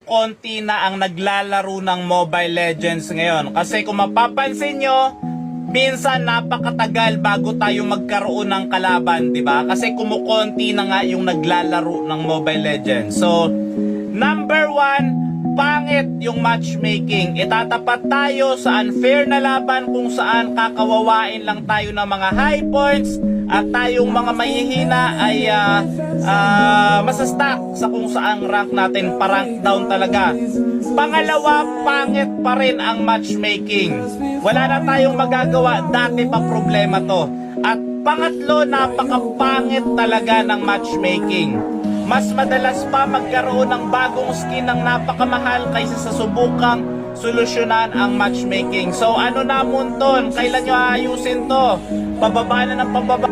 kumukonti na ang naglalaro ng Mobile Legends ngayon. Kasi kung mapapansin nyo, minsan napakatagal bago tayo magkaroon ng kalaban, di ba? Kasi kumukonti na nga yung naglalaro ng Mobile Legends. So, number 1, pangit yung matchmaking. Itatapat tayo sa unfair na laban kung saan kakawawain lang tayo ng mga high points at tayong mga mahihina ay masastack sa kung saan rank natin pa-rank down talaga. Pangalawa, pangit pa rin ang matchmaking. Wala na tayong magagawa, dati pa problema to. At pangatlo, napakapangit talaga ng matchmaking. Mas madalas pa magkaroon ng bagong skin ng napakamahal kaysa sa subukang solusyonan ang matchmaking. So ano na munton? Kailan nyo ayusin to? Pababa na ng pababa.